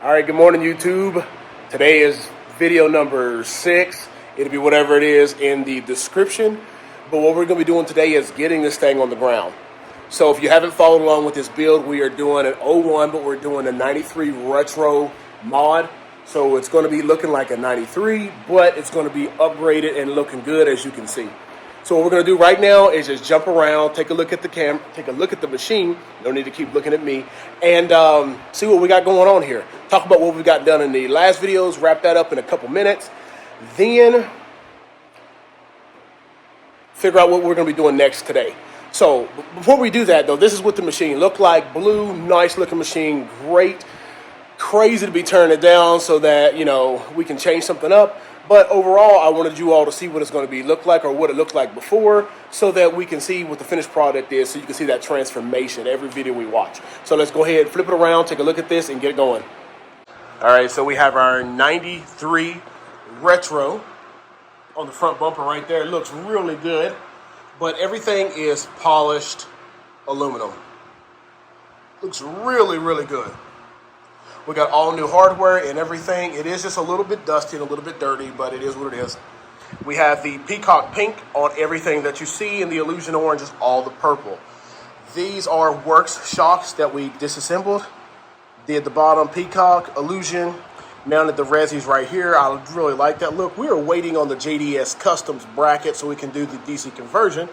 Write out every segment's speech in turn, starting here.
All right, good morning, YouTube. Today is video number 6. It'll be whatever it is in the description. But what we're going to be doing today is getting this thing on the ground. So if you haven't followed along with this build, we are doing an 01, but we're doing a 93 retro mod. So it's going to be looking like a 93, but it's going to be upgraded and looking good, as you can see. So what we're going to do right now is just jump around, take a look at the camera, take a look at the machine. No need to keep looking at me. And see what we got going on here. Talk about what we got done in the last videos, wrap that up in a couple minutes. Then figure out what we're going to be doing next today. So before we do that, though, this is what the machine looked like. Blue, nice looking machine, great. Crazy to be turning it down so that, you know, we can change something up. But overall, I wanted you all to see what it's going to look like, or what it looked like before, so that we can see what the finished product is, so you can see that transformation every video we watch. So let's go ahead, flip it around, take a look at this, and get it going. All right, so we have our 93 retro on the front bumper right there. It looks really good, but everything is polished aluminum. Looks really, really good. We got all new hardware and everything. It is just a little bit dusty and a little bit dirty, but it is what it is. We have the PeaCock Pink on everything that you see, and the Illusion Orange is all the purple. These are Works shocks that we disassembled. Did the bottom PeaCock, Illusion, mounted the Resis right here. I really like that look. We are waiting on the JDS Customs bracket so we can do the DC conversion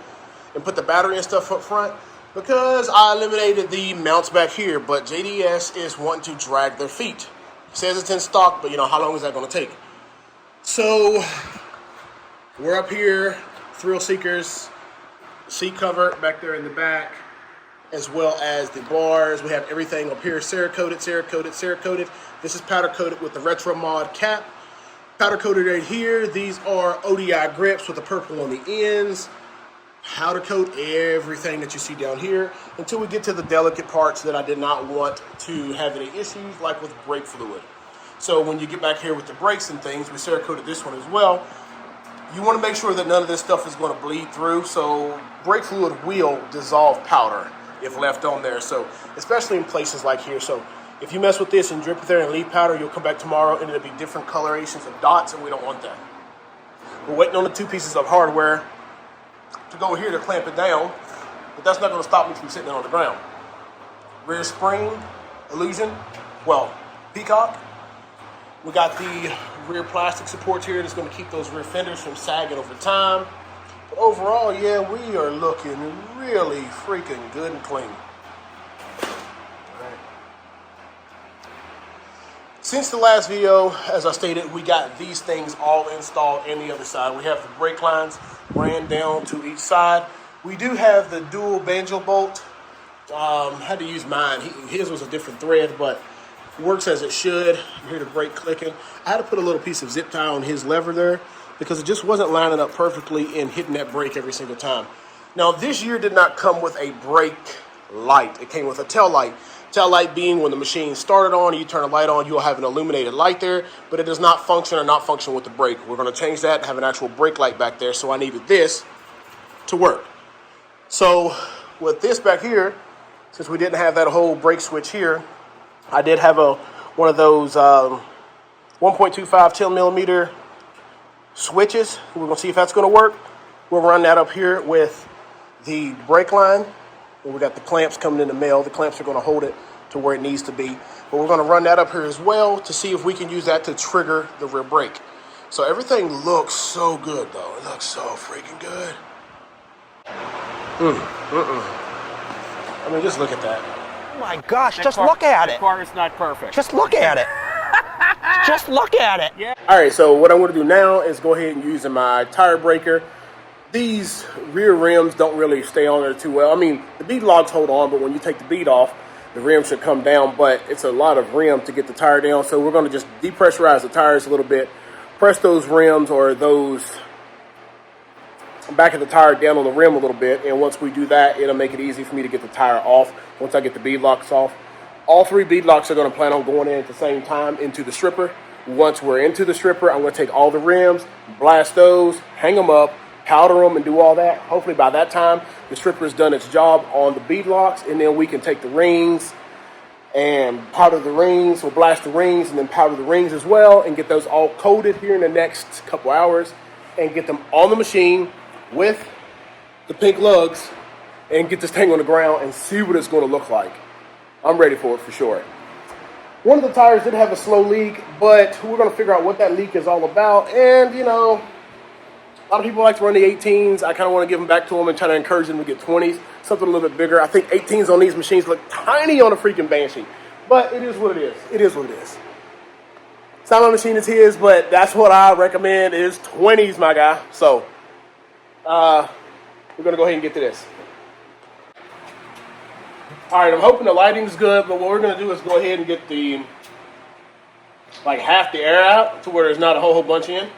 and put the battery and stuff up front, because I eliminated the mounts back here, but JDS is wanting to drag their feet. It says it's in stock, but you know, how long is that going to take? So we're up here, Thrill Seekers, seat cover back there in the back, as well as the bars. We have everything up here, Cerakoted, Cerakoted, Cerakoted. This is powder coated with the retro mod cap. Powder coated right here. These are ODI grips with the purple on the ends. Powder coat everything that you see down here until we get to the delicate parts that I did not want to have any issues, like with brake fluid. So when you get back here with the brakes and things, we Cerakoted this one as well. You want to make sure that none of this stuff is going to bleed through, so brake fluid will dissolve powder if left on there, so especially in places like here. So if you mess with this and drip it there and leave powder, you'll come back tomorrow and it'll be different colorations of dots, and we don't want that. We're waiting on the 2 pieces of hardware to go here to clamp it down, but that's not going to stop me from sitting it on the ground. Rear spring, Illusion, well, PeaCock. We got the rear plastic supports here that's going to keep those rear fenders from sagging over time. But overall, yeah, we are looking really freaking good and clean. Right. Since the last video, as I stated, we got these things all installed in the other side. We have the brake lines ran down to each side. We do have the dual banjo bolt. Had to use mine. His was a different thread, but works as it should. You hear the brake clicking. I had to put a little piece of zip tie on his lever there because it just wasn't lining up perfectly and hitting that brake every single time. Now, this year did not come with a brake light. It came with a tail light. Tail light being when the machine started on, you turn a light on, you'll have an illuminated light there, but it does not function or not function with the brake. We're going to change that and have an actual brake light back there, so I needed this to work. So with this back here, since we didn't have that whole brake switch here, I did have one of those 1.25 10 millimeter switches. We're going to see if that's going to work. We'll run that up here with the brake line. And we got the clamps coming in the mail. The clamps are going to hold it to where it needs to be. But we're going to run that up here as well to see if we can use that to trigger the rear brake. So everything looks so good, though. It looks so freaking good. I mean, just look at that. Oh my gosh, just look at it. The car is not perfect. Just look at it. Just look at it. Yeah. All right, so what I'm going to do now is go ahead and use my tire breaker. These rear rims don't really stay on there too well. I mean, the bead locks hold on, but when you take the bead off, the rim should come down, but it's a lot of rim to get the tire down. So we're going to just depressurize the tires a little bit, press those rims or those back of the tire down on the rim a little bit. And once we do that, it'll make it easy for me to get the tire off once I get the bead locks off. All 3 bead locks are going to plan on going in at the same time into the stripper. Once we're into the stripper, I'm going to take all the rims, blast those, hang them up, powder them, and do all that. Hopefully by that time, the stripper has done its job on the bead locks, and then we can take the rings and powder the rings, or blast the rings and then powder the rings as well, and get those all coated here in the next couple hours, and get them on the machine with the pink lugs, and get this thing on the ground and see what it's going to look like. I'm ready for it for sure. One of the tires did have a slow leak, but we're going to figure out what that leak is all about. And, you know, a lot of people like to run the 18s. I kind of want to give them back to them and try to encourage them to get 20s, something a little bit bigger. I think 18s on these machines look tiny on a freaking Banshee, but it is what it is. It is what it is. It's not my machine, it's his, but that's what I recommend is 20s, my guy. So, we're going to go ahead and get to this. All right, I'm hoping the lighting's good, but what we're going to do is go ahead and get the, like, half the air out to where there's not a whole bunch in.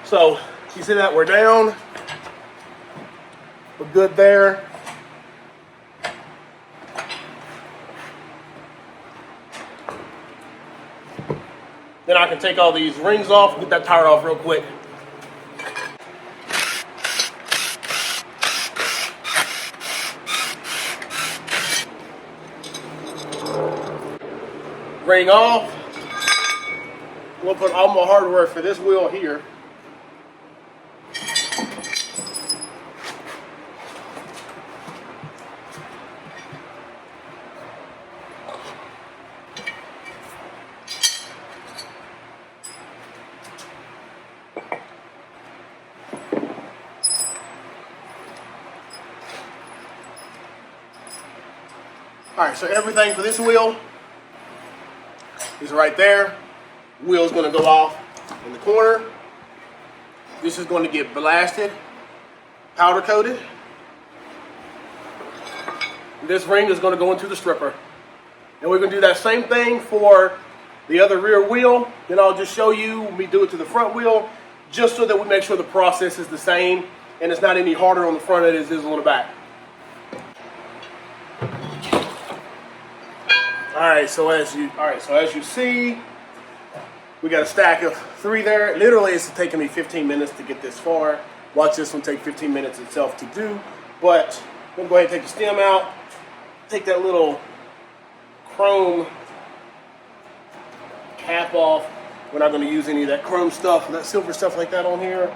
So, you see that we're down. We're good there. Then I can take all these rings off, get that tire off real quick. Ring off. We'll put all my hardware for this wheel here. All right, so everything for this wheel is right there. Wheel's going to go off in the corner. This is going to get blasted, powder coated. This ring is going to go into the stripper. And we're going to do that same thing for the other rear wheel. Then I'll just show you when we do it to the front wheel, just so that we make sure the process is the same and it's not any harder on the front as it is on the back. All right, so as you see, we got a stack of 3 there. Literally, it's taking me 15 minutes to get this far. Watch this one take 15 minutes itself to do. But I'm gonna go ahead and take the stem out, take that little chrome cap off. We're not gonna use any of that chrome stuff, that silver stuff like that on here.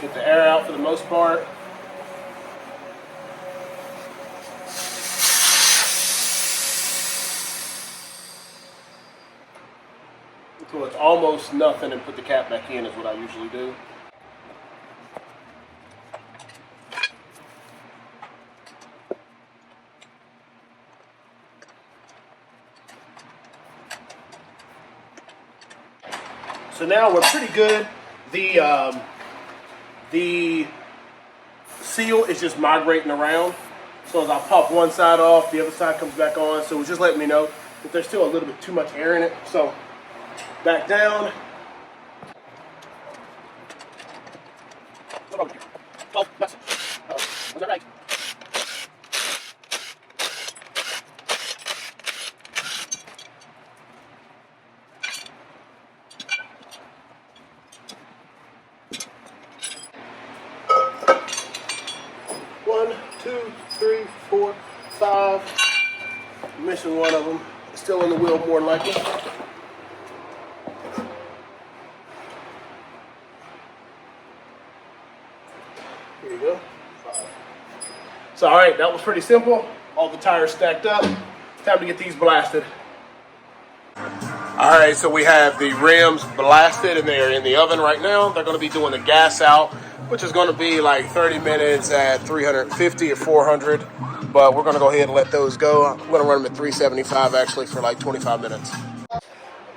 Get the air out for the most part. So it's almost nothing and put the cap back in is what I usually do. So now we're pretty good. The seal is just migrating around. So as I pop one side off, the other side comes back on. So it's just letting me know that there's still a little bit too much air in it. So back down. Oh, that's was that right? One, two, three, four, five. I'm missing one of them. Still in the wheel more than likely. Here you go. 5. So, all right, that was pretty simple. All the tires stacked up. Time to get these blasted. All right, so we have the rims blasted and they're in the oven right now. They're going to be doing the gas out, which is going to be like 30 minutes at 350 or 400. But we're going to go ahead and let those go. I'm going to run them at 375 actually for like 25 minutes.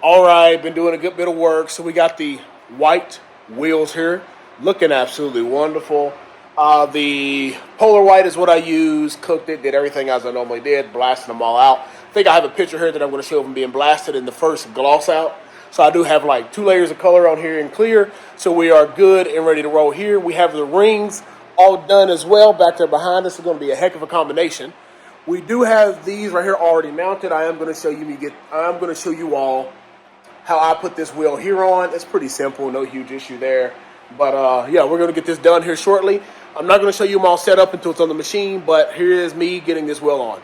All right, been doing a good bit of work. So we got the white wheels here. looking absolutely wonderful. The polar white is what I used, cooked it, did everything as I normally did, blasted them all out. I think I have a picture here that I'm going to show of them being blasted in the first gloss out. So I do have like 2 layers of color on here in clear. So we are good and ready to roll here. We have the rings all done as well. Back there behind us is going to be a heck of a combination. We do have these right here already mounted. I'm going to show you all how I put this wheel here on. It's pretty simple, no huge issue there. But yeah, we're going to get this done here shortly. I'm not going to show you them all set up until it's on the machine, but here is me getting this wheel on.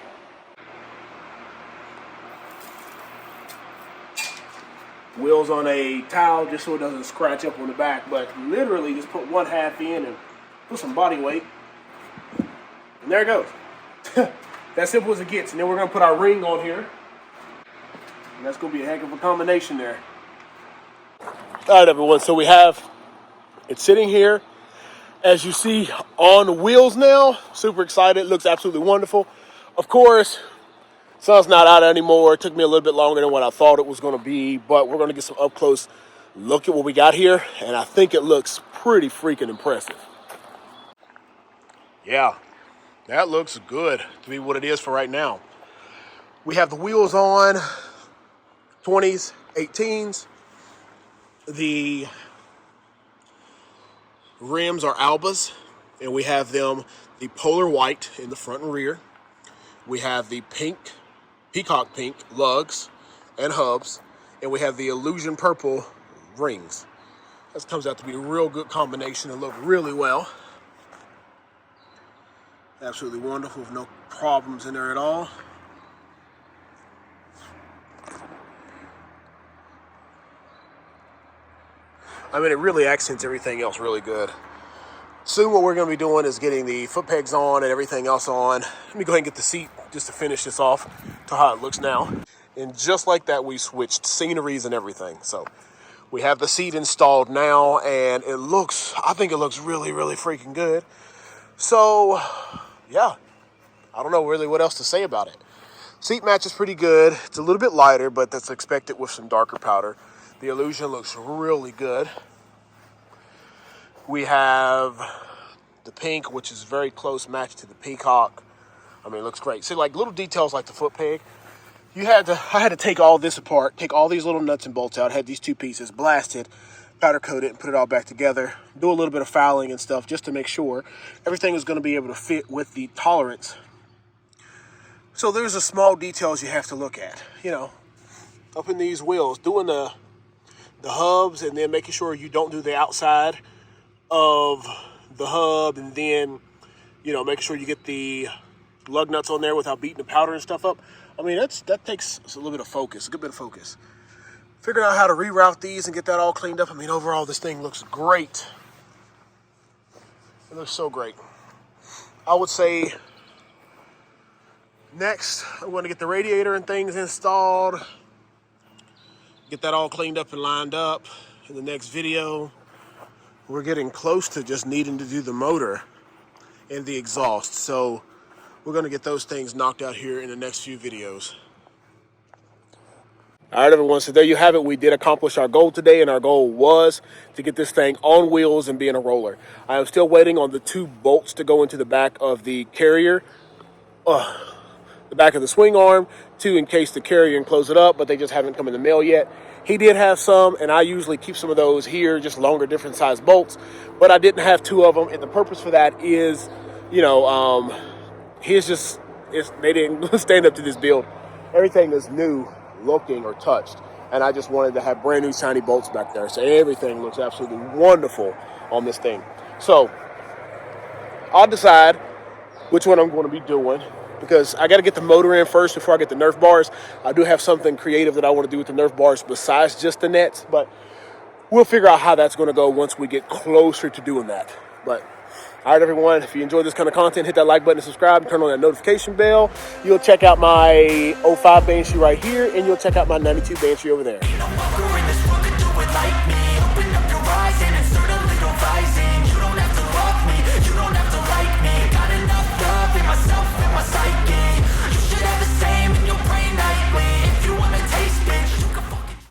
Wheels on a towel just so it doesn't scratch up on the back, but literally just put 1/2 in and put some body weight. And there it goes. That's simple as it gets. And then we're going to put our ring on here. And that's going to be a heck of a combination there. All right, everyone. So we have it sitting here, as you see, on the wheels now. Super excited. Looks absolutely wonderful. Of course, sun's not out anymore. It took me a little bit longer than what I thought it was going to be, but we're going to get some up close look at what we got here, and I think it looks pretty freaking impressive. Yeah, that looks good to be what it is for right now. We have the wheels on, 20s, 18s. The rims are Albas, and we have them the polar white in the front and rear. We have the pink, PeaCock Pink lugs and hubs, and we have the illusion purple rings. This comes out to be a real good combination and look really well. Absolutely wonderful, with no problems in there at all. I mean, it really accents everything else really good. Soon what we're going to be doing is getting the foot pegs on and everything else on. Let me go ahead and get the seat just to finish this off to how it looks now. And just like that, we switched sceneries and everything. So we have the seat installed now, and it looks, I think it looks really, really freaking good. So, yeah, I don't know really what else to say about it. Seat match is pretty good. It's a little bit lighter, but that's expected with some darker powder. The illusion looks really good. We have the pink, which is very close match to the PeaCock. I mean, it looks great. See, like little details like the foot peg. I had to take all this apart, take all these little nuts and bolts out, had these 2 pieces, blasted, powder coat it, and put it all back together. Do a little bit of fouling and stuff just to make sure everything is going to be able to fit with the tolerance. So there's the small details you have to look at, you know, up in these wheels, doing the hubs, and then making sure you don't do the outside of the hub, and then, you know, making sure you get the lug nuts on there without beating the powder and stuff up. I mean, that takes a little bit of focus, a good bit of focus. Figuring out how to reroute these and get that all cleaned up. I mean, overall, this thing looks great. It looks so great. I would say next, I'm going to get the radiator and things installed. Get that all cleaned up and lined up. In the next video, we're getting close to just needing to do the motor and the exhaust. So we're going to get those things knocked out here in the next few videos. All right, everyone, so there you have it. We did accomplish our goal today, and our goal was to get this thing on wheels and be in a roller. I am still waiting on the 2 bolts to go into the back of the carrier, the back of the swing arm, to encase the carrier and close it up, but they just haven't come in the mail yet. He did have some, and I usually keep some of those here, just longer, different size bolts, but I didn't have 2 of them, and the purpose for that is, you know, they didn't stand up to this build. Everything is new looking or touched, and I just wanted to have brand new shiny bolts back there, so everything looks absolutely wonderful on this thing. So I'll decide which one I'm going to be doing, because I got to get the motor in first before I get the Nerf bars. I do have something creative that I want to do with the Nerf bars besides just the nets, but we'll figure out how that's going to go once we get closer to doing that. But all right, everyone, if you enjoy this kind of content, hit that like button and subscribe and turn on that notification bell. You'll check out my 05 Banshee right here, and you'll check out my 92 Banshee over there.